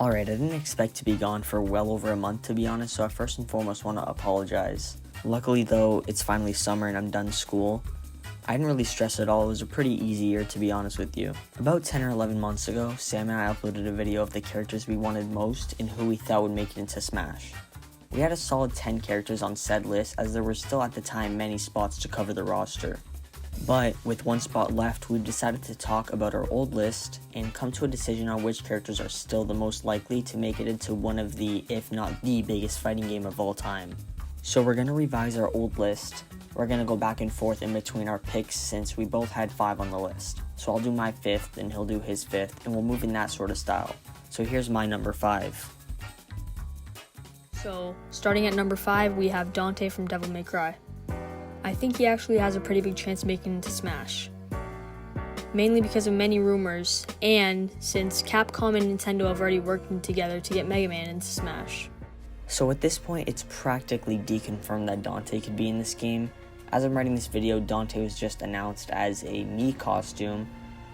Alright, I didn't expect to be gone for well over a month, to be honest, so I first and foremost want to apologize. Luckily though, it's finally summer and I'm done school. I didn't really stress at all. It was a pretty easy year, to be honest with you. About 10 or 11 months ago, Sam and I uploaded a video of the characters we wanted most and who we thought would make it into Smash. We had a solid 10 characters on said list, as there were still at the time many spots to cover the roster. But with one spot left, we decided to talk about our old list and come to a decision on which characters are still the most likely to make it into one of the, if not the biggest fighting game of all time. So we're going to revise our old list. We're going to go back and forth in between our picks since we both had 5 on the list. So I'll do my 5th and he'll do his 5th, and we'll move in that sort of style. So here's my number 5. So starting at number 5, we have Dante from Devil May Cry. I think he actually has a pretty big chance of making it into Smash. Mainly because of many rumors, and since Capcom and Nintendo have already worked together to get Mega Man into Smash. So at this point, it's practically deconfirmed that Dante could be in this game. As I'm writing this video, Dante was just announced as a Mii costume.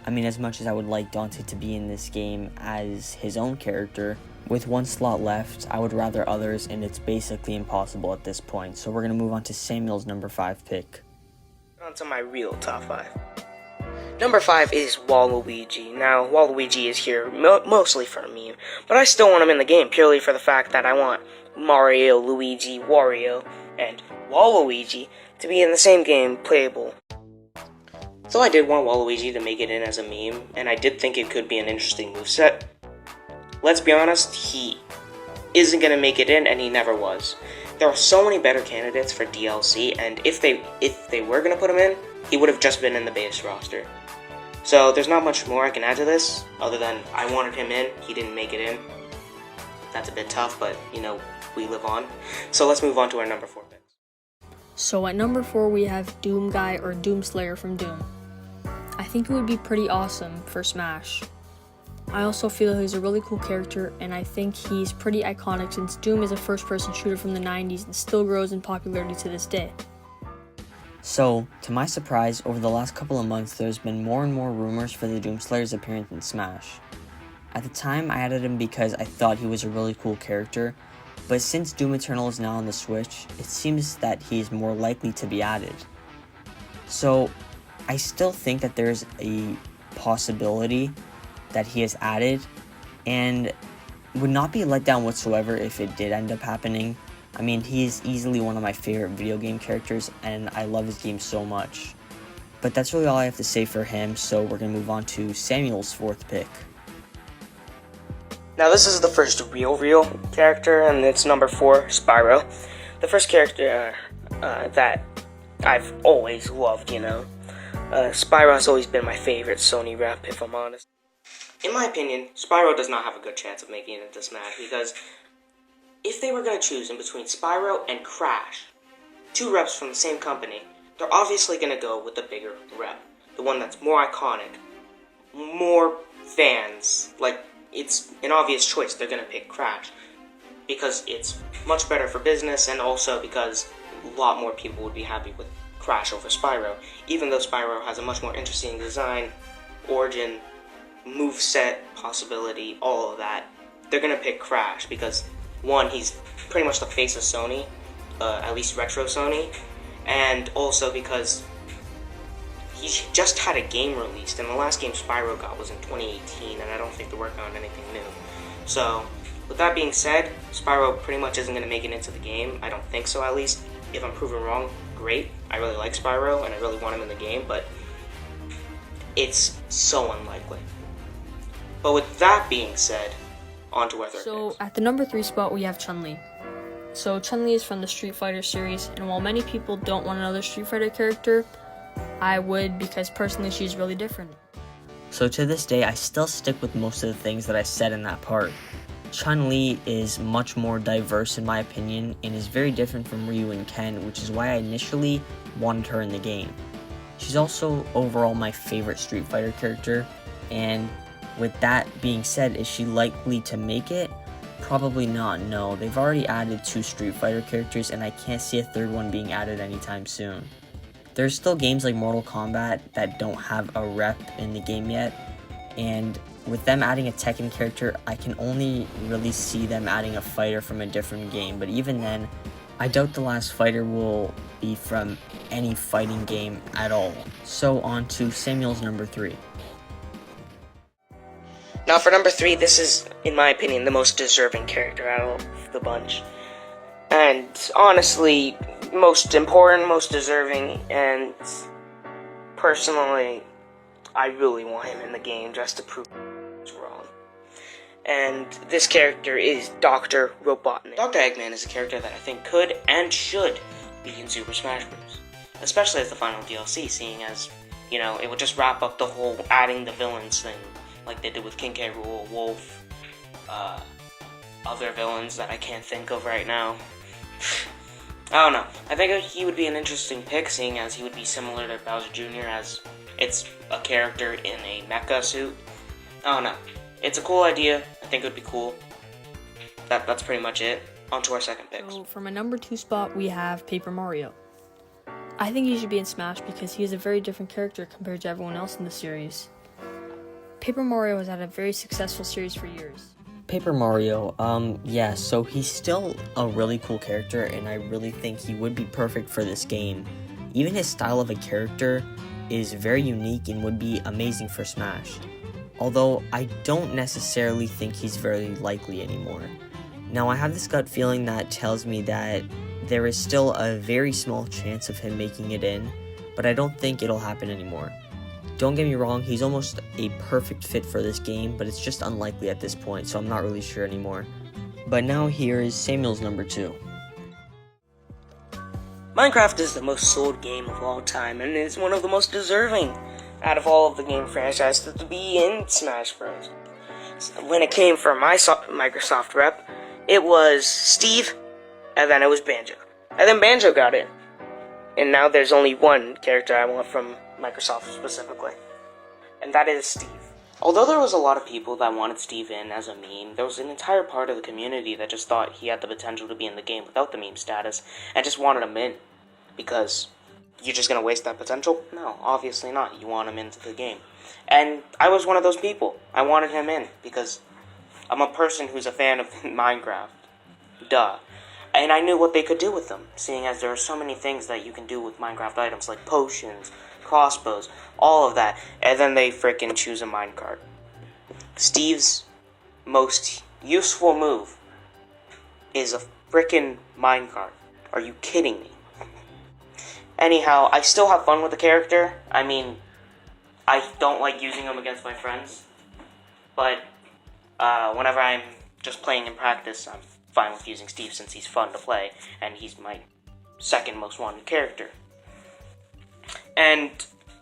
I mean, as much as I would like Dante to be in this game as his own character, with one slot left, I would rather others, and it's basically impossible at this point. So we're going to move on to Samuel's number 5 pick. On to my real top 5. Number 5 is Waluigi. Now, Waluigi is here mostly for a meme, but I still want him in the game purely for the fact that I want Mario, Luigi, Wario, and Waluigi to be in the same game playable. So I did want Waluigi to make it in as a meme, and I did think it could be an interesting moveset. Let's be honest, he isn't going to make it in, and he never was. There are so many better candidates for DLC, and if they were going to put him in, he would have just been in the base roster. So there's not much more I can add to this, other than I wanted him in, he didn't make it in. That's a bit tough, but, you know, we live on. So let's move on to our number 4 picks. So at number 4, we have Doom Guy or Doomslayer from Doom. I think it would be pretty awesome for Smash. I also feel he's a really cool character, and I think he's pretty iconic since Doom is a first-person shooter from the 90s and still grows in popularity to this day. So, to my surprise, over the last couple of months, there's been more and more rumors for the Doomslayer's appearance in Smash. At the time, I added him because I thought he was a really cool character, but since Doom Eternal is now on the Switch, it seems that he's more likely to be added. So, I still think that there's a possibility that he is added, and would not be let down whatsoever if it did end up happening. I mean, he is easily one of my favorite video game characters, and I love his game so much. But that's really all I have to say for him, so we're going to move on to Samuel's 4th pick. Now this is the first real character, and it's number 4, Spyro. The first character that I've always loved, you know. Spyro has always been my favorite Sony rep, if I'm honest. In my opinion, Spyro does not have a good chance of making it into Smash, because if they were going to choose in between Spyro and Crash, 2 reps from the same company, they're obviously going to go with the bigger rep, the one that's more iconic, more fans. Like, it's an obvious choice. They're going to pick Crash because it's much better for business, and also because a lot more people would be happy with Crash over Spyro, even though Spyro has a much more interesting design, origin, moveset, possibility, all of that. They're gonna pick Crash because, one, he's pretty much the face of Sony, at least retro Sony, and also because he's just had a game released, and the last game Spyro got was in 2018, and I don't think they're working on anything new. So, with that being said, Spyro pretty much isn't gonna make it into the game. I don't think so, at least. If I'm proven wrong, great. I really like Spyro, and I really want him in the game, but it's so unlikely. But with that being said, on to our 3rd pick. So at the number 3 spot, we have ChunLi. So ChunLi is from the Street Fighter series, and while many people don't want another Street Fighter character, I would, because personally she's really different. So to this day, I still stick with most of the things that I said in that part. ChunLi is much more diverse in my opinion, and is very different from Ryu and Ken, which is why I initially wanted her in the game. She's also overall my favorite Street Fighter character, and with that being said, is she likely to make it? Probably not, no. They've already added 2 Street Fighter characters, and I can't see a 3rd one being added anytime soon. There's still games like Mortal Kombat that don't have a rep in the game yet, and with them adding a Tekken character, I can only really see them adding a fighter from a different game, but even then, I doubt the last fighter will be from any fighting game at all. So on to Samuel's number 3. Now for number 3, this is, in my opinion, the most deserving character out of the bunch. And honestly, most important, most deserving, and personally, I really want him in the game just to prove it's wrong. And this character is Dr. Robotnik. Dr. Eggman is a character that I think could and should be in Super Smash Bros. Especially as the final DLC, seeing as, you know, it would just wrap up the whole adding the villains thing, like they did with King K. Rool, Wolf, other villains that I can't think of right now. I don't know. I think he would be an interesting pick, seeing as he would be similar to Bowser Jr., as it's a character in a mecha suit. I don't know. It's a cool idea. I think it would be cool. That's pretty much it. On to our second picks. So for my number 2 spot, we have Paper Mario. I think he should be in Smash because he is a very different character compared to everyone else in the series. Paper Mario has had a very successful series for years. Paper Mario, yeah, so he's still a really cool character, and I really think he would be perfect for this game. Even his style of a character is very unique and would be amazing for Smash. Although, I don't necessarily think he's very likely anymore. Now, I have this gut feeling that tells me that there is still a very small chance of him making it in, but I don't think it'll happen anymore. Don't get me wrong, he's almost a perfect fit for this game, but it's just unlikely at this point, so I'm not really sure anymore. But now here is Samuel's number 2. Minecraft is the most sold game of all time, and is one of the most deserving out of all of the game franchises to be in Smash Bros. When it came from my Microsoft rep, it was Steve, and then it was Banjo. And then Banjo got in. And now there's only one character I want from Microsoft specifically, and that is Steve. Although there was a lot of people that wanted Steve in as a meme, there was an entire part of the community that just thought he had the potential to be in the game without the meme status, and just wanted him in, because you're just going to waste that potential? No, obviously not. You want him into the game. And I was one of those people. I wanted him in, because I'm a person who's a fan of Minecraft. Duh. And I knew what they could do with them, seeing as there are so many things that you can do with Minecraft items, like potions, crossbows, all of that, and then they frickin' choose a minecart. Steve's most useful move is a frickin' minecart. Are you kidding me? Anyhow, I still have fun with the character. I mean, I don't like using him against my friends, but whenever I'm just playing in practice, I'm fine with using Steve since he's fun to play, and he's my second most wanted character. And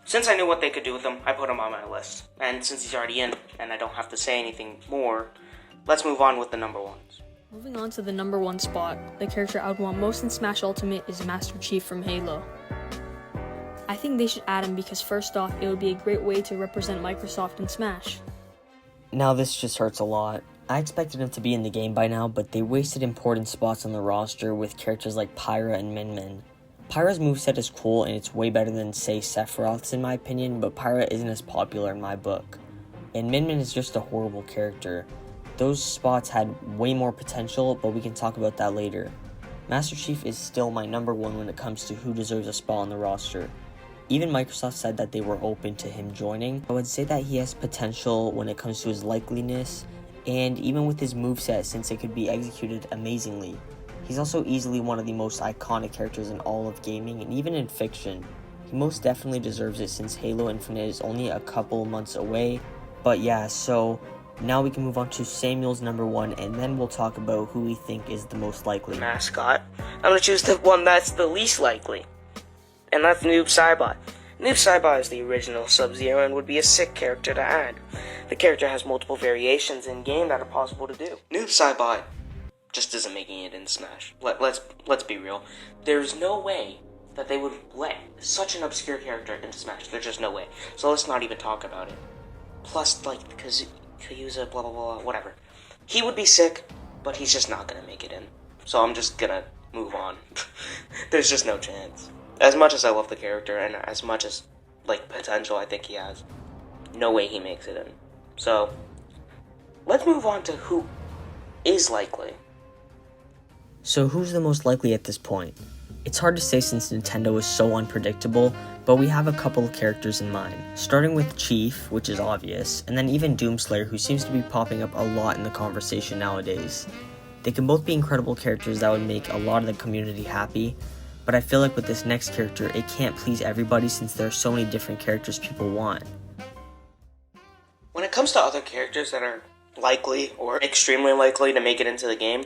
since I knew what they could do with him, I put him on my list. And since he's already in, and I don't have to say anything more, let's move on with the number 1s. Moving on to the number 1 spot, the character I would want most in Smash Ultimate is Master Chief from Halo. I think they should add him because first off, it would be a great way to represent Microsoft in Smash. Now this just hurts a lot. I expected him to be in the game by now, but they wasted important spots on the roster with characters like Pyra and Min Min. Pyra's moveset is cool and it's way better than, say, Sephiroth's in my opinion, but Pyra isn't as popular in my book. And Min Min is just a horrible character. Those spots had way more potential, but we can talk about that later. Master Chief is still my number 1 when it comes to who deserves a spot on the roster. Even Microsoft said that they were open to him joining. I would say that he has potential when it comes to his likeliness, and even with his moveset since it could be executed amazingly. He's also easily one of the most iconic characters in all of gaming, and even in fiction. He most definitely deserves it since Halo Infinite is only a couple months away. But yeah, so now we can move on to Samuel's number 1, and then we'll talk about who we think is the most likely. Mascot. I'm gonna choose the one that's the least likely, and that's Noob Cybot. Noob Cybot is the original Sub-Zero and would be a sick character to add. The character has multiple variations in-game that are possible to do. Noob Cybot just isn't making it in Smash. Let's be real. There's no way that they would let such an obscure character into Smash. There's just no way. So let's not even talk about it. Plus, like, because Kayusa, blah blah blah, whatever. He would be sick, but he's just not gonna make it in. So I'm just gonna move on. There's just no chance. As much as I love the character and as much as, like, potential I think he has, no way he makes it in. So, let's move on to who is likely. So who's the most likely at this point? It's hard to say since Nintendo is so unpredictable, but we have a couple of characters in mind. Starting with Chief, which is obvious, and then even Doomslayer, who seems to be popping up a lot in the conversation nowadays. They can both be incredible characters that would make a lot of the community happy, but I feel like with this next character, it can't please everybody since there are so many different characters people want. When it comes to other characters that are likely or extremely likely to make it into the game,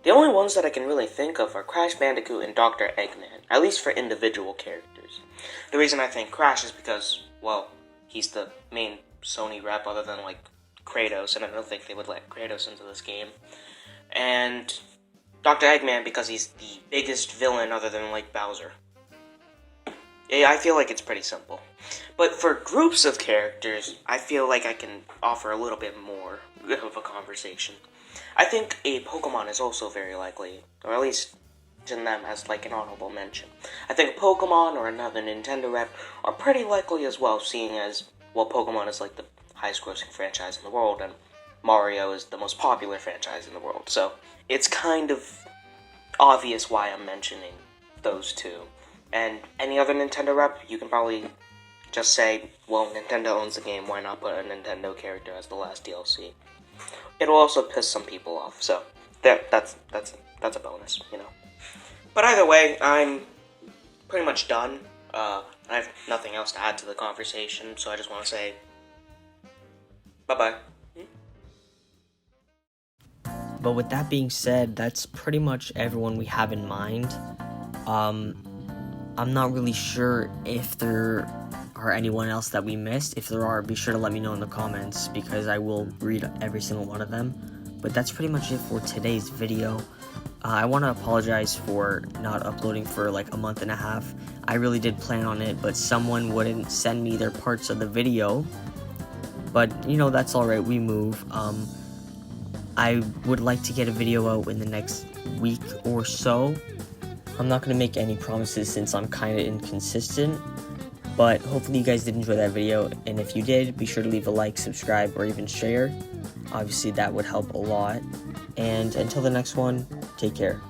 the only ones that I can really think of are Crash Bandicoot and Dr. Eggman, at least for individual characters. The reason I think Crash is because, well, he's the main Sony rep other than, like, Kratos, and I don't think they would let Kratos into this game. And Dr. Eggman because he's the biggest villain other than, like, Bowser. Yeah, I feel like it's pretty simple. But for groups of characters, I feel like I can offer a little bit more of a conversation. I think a Pokemon is also very likely, or at least in them as like an honorable mention. I think a Pokemon or another Nintendo rep are pretty likely as well, seeing as, well, Pokemon is like the highest grossing franchise in the world, and Mario is the most popular franchise in the world, so it's kind of obvious why I'm mentioning those two. And any other Nintendo rep, you can probably just say, well, Nintendo owns the game, why not put a Nintendo character as the last DLC? It'll also piss some people off, so that's a bonus, you know. But either way, I'm pretty much done. I have nothing else to add to the conversation, so I just want to say bye-bye. But with that being said, that's pretty much everyone we have in mind. I'm not really sure if there are anyone else that we missed. If there are, be sure to let me know in the comments because I will read every single one of them. But that's pretty much it for today's video. I want to apologize for not uploading for like a month and a half. I really did plan on it, but someone wouldn't send me their parts of the video. But, you know, that's alright, we move. I would like to get a video out in the next week or so. I'm not going to make any promises since I'm kind of inconsistent, but hopefully you guys did enjoy that video, and if you did, be sure to leave a like, subscribe, or even share. Obviously that would help a lot, and until the next one, take care.